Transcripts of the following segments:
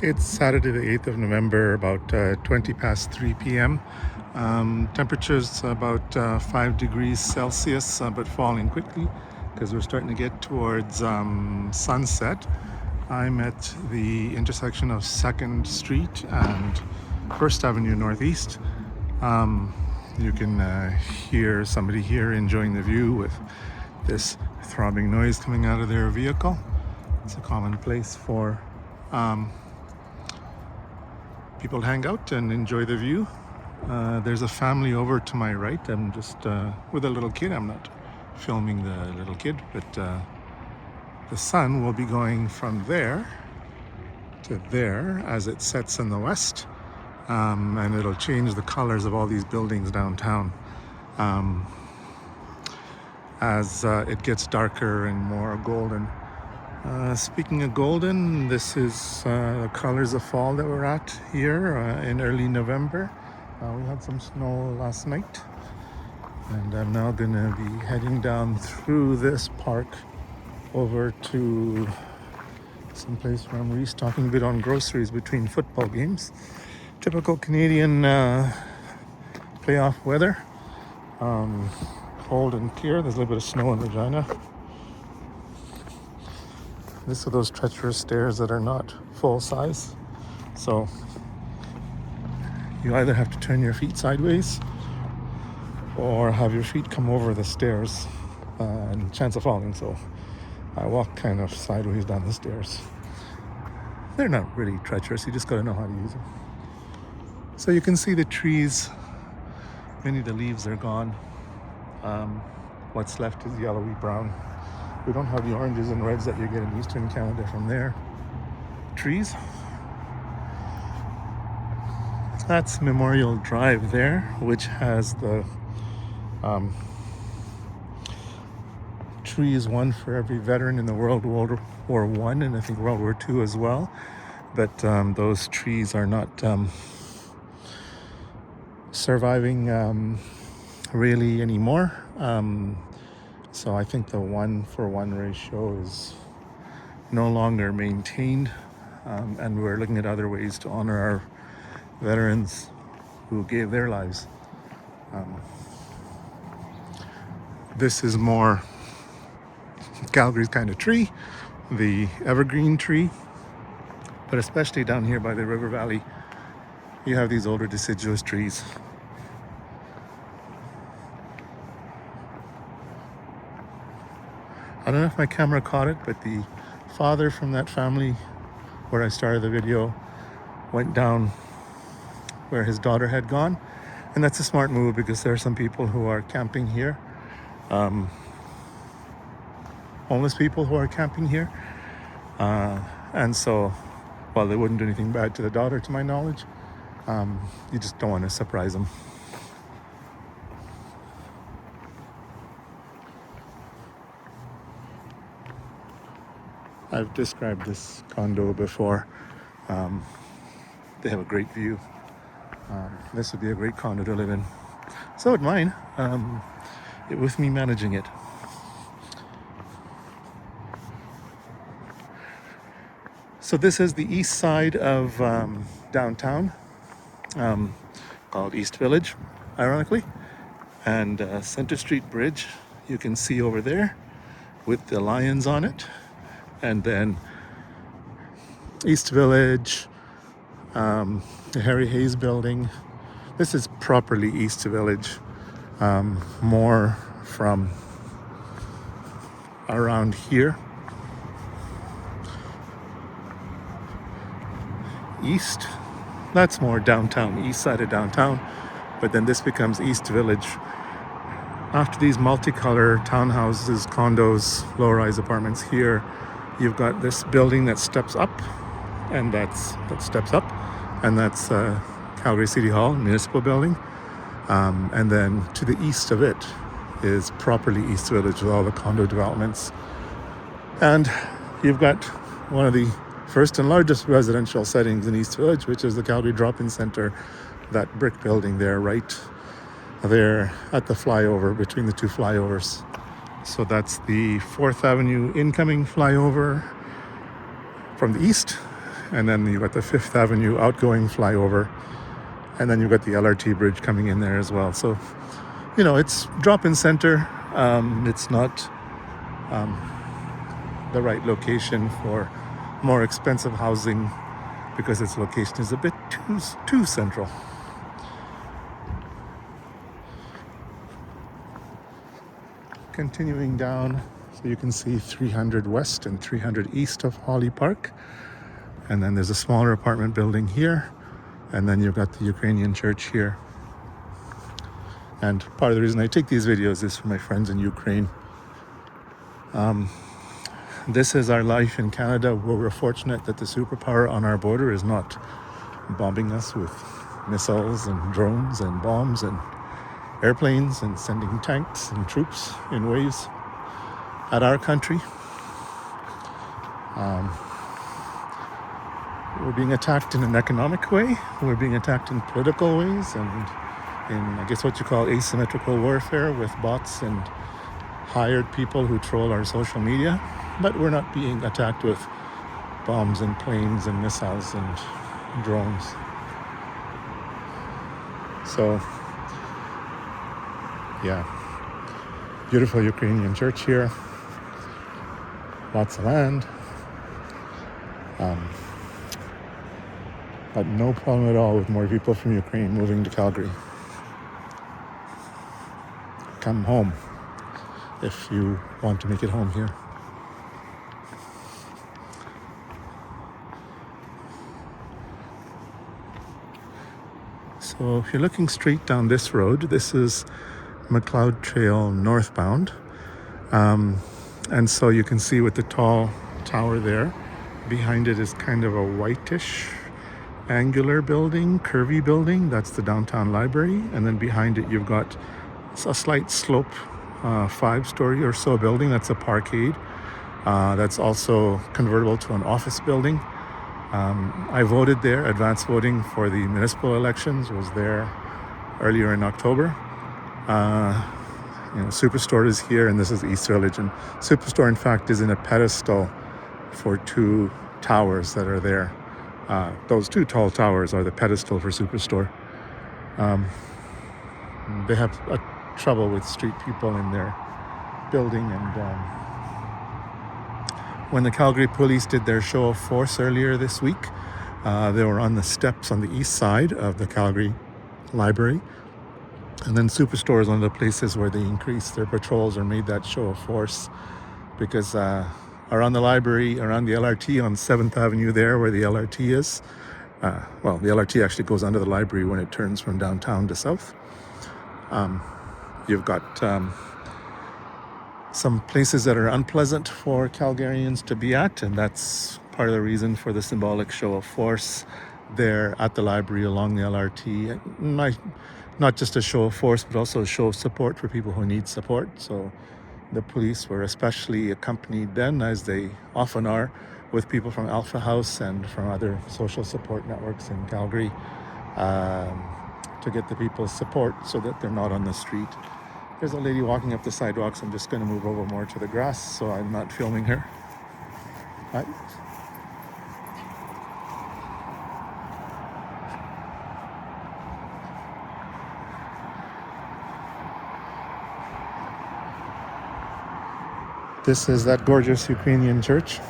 It's Saturday the 8th of November, about 20 past 3 p.m. Temperature's about 5 degrees Celsius, but falling quickly because we're starting to get towards sunset. I'm at the intersection of 2nd Street and 1st Avenue Northeast. You can hear somebody here enjoying the view with this throbbing noise coming out of their vehicle. It's a common place for people to hang out and enjoy the view. There's a family over to my right. I'm just with a little kid. I'm not filming the little kid, but the sun will be going from there to there as it sets in the west, and it'll change the colors of all these buildings downtown as it gets darker and more golden. Speaking of golden, this is the colors of fall that we're at here in early November. We had some snow last night, and I'm now going to be heading down through this park over to some place where I'm restocking a bit on groceries between football games. Typical Canadian playoff weather. Cold and clear. There's a little bit of snow in Regina. These are those treacherous stairs that are not full size. So you either have to turn your feet sideways or have your feet come over the stairs and chance of falling. So I walk kind of sideways down the stairs. They're not really treacherous, you just gotta know how to use them. So you can see the trees, many of the leaves are gone. What's left is yellowy brown. We don't have the oranges and reds that you get in Eastern Canada from their trees. That's Memorial Drive there, which has the trees, one for every veteran in the World War I and I think World War II as well. But those trees are not surviving really anymore. So I think the 1-for-1 ratio is no longer maintained, and we're looking at other ways to honor our veterans who gave their lives. This is more Calgary's kind of tree, the evergreen tree, but especially down here by the river valley, you have these older deciduous trees. I don't know if my camera caught it, but the father from that family where I started the video went down where his daughter had gone. And that's a smart move because there are some people who are camping here. Homeless people who are camping here. And so, while they wouldn't do anything bad to the daughter, to my knowledge, you just don't want to surprise them. I've described this condo before. They have a great view. This would be a great condo to live in. So would mine, with me managing it. So this is the east side of downtown, called East Village, ironically. And Center Street Bridge, you can see over there with the lions on it. And then East Village, the Harry Hayes building. This is properly East Village, more from around here. East, that's more downtown, east side of downtown. But then this becomes East Village. After these multicolor townhouses, condos, low-rise apartments here, you've got this building that steps up, and that steps up, and that's Calgary City Hall, municipal building. And then to the east of it is properly East Village with all the condo developments. And you've got one of the first and largest residential settings in East Village, which is the Calgary Drop-In Center, that brick building there, right there at the flyover, between the two flyovers. So that's the 4th Avenue incoming flyover from the east, and then you got the Fifth Avenue outgoing flyover, and then you got the LRT bridge coming in there as well. So, it's drop-in center. It's not the right location for more expensive housing because its location is a bit too central. Continuing down, so you can see 300 West and 300 East of Holly Park. And then there's a smaller apartment building here. And then you've got the Ukrainian church here. And part of the reason I take these videos is for my friends in Ukraine. This is our life in Canada, where we're fortunate that the superpower on our border is not bombing us with missiles and drones and bombs and airplanes and sending tanks and troops in waves at our country. We're being attacked in an economic way. We're being attacked in political ways and in, I guess, what you call asymmetrical warfare with bots and hired people who troll our social media. But we're not being attacked with bombs and planes and missiles and drones. So, yeah, beautiful Ukrainian church here. Lots of land. But no problem at all with more people from Ukraine moving to Calgary. Come home if you want to make it home here. So if you're looking straight down this road, this is McLeod Trail northbound. And so you can see with the tall tower there, behind it is kind of a whitish angular building, curvy building. That's the downtown library. And then behind it, you've got a slight slope, 5-story or so building. That's a parkade. That's also convertible to an office building. I voted there, advance voting for the municipal elections, was there earlier in October. Superstore is here, and this is East Village. And Superstore, in fact, is in a pedestal for 2 towers that are there. Those 2 tall towers are the pedestal for Superstore. They have trouble with street people in their building, and when the Calgary police did their show of force earlier this week, they were on the steps on the east side of the Calgary Library. And then Superstore is one of the places where they increased their patrols or made that show of force, because around the library, around the LRT on 7th Avenue there where the LRT is, the LRT actually goes under the library when it turns from downtown to south. You've got some places that are unpleasant for Calgarians to be at, and that's part of the reason for the symbolic show of force there at the library along the LRT. Not just a show of force, but also a show of support for people who need support. So the police were especially accompanied then, as they often are, with people from Alpha House and from other social support networks in Calgary, to get the people's support so that they're not on the street. There's a lady walking up the sidewalks. I'm just going to move over more to the grass so I'm not filming her. Hi. This is that gorgeous Ukrainian church.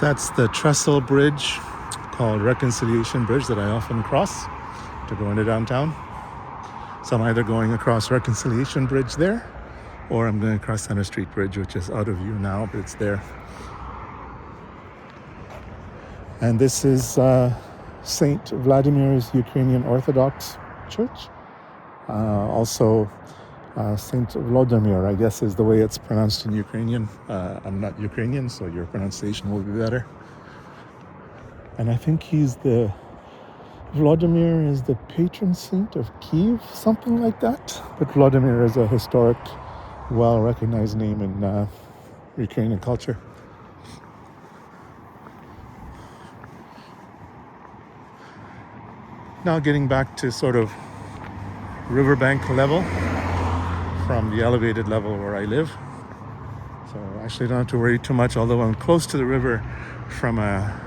That's the trestle bridge called Reconciliation Bridge that I often cross to go into downtown. So I'm either going across Reconciliation Bridge there, or I'm going across Center Street Bridge, which is out of view now, but it's there. And this is St. Vladimir's Ukrainian Orthodox Church. Also St. Vladimir, I guess, is the way it's pronounced in Ukrainian. I'm not Ukrainian, so your pronunciation will be better. And I think Vladimir is the patron saint of Kiev, something like that. But Vladimir is a historic, well-recognized name in Ukrainian culture. now getting back to sort of riverbank level from the elevated level where I live. So actually don't have to worry too much, although I'm close to the river from a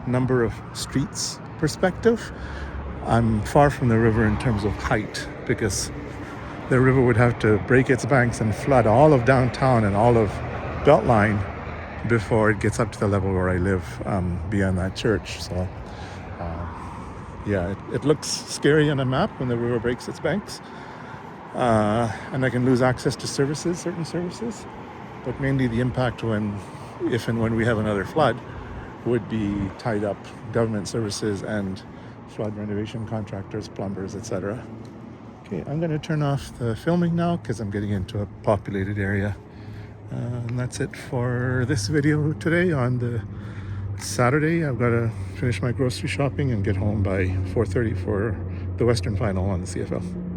number of streets perspective. I'm far from the river in terms of height, because the river would have to break its banks and flood all of downtown and all of Beltline before it gets up to the level where I live, beyond that church. So yeah, it looks scary on a map when the river breaks its banks, and I can lose access to certain services, but mainly the impact if and when we have another flood would be tied up government services and flood renovation contractors, plumbers, etc. Okay, I'm going to turn off the filming now because I'm getting into a populated area. And that's it for this video today on the Saturday. I've got to finish my grocery shopping and get home by 4:30 for the Western Final on the CFL.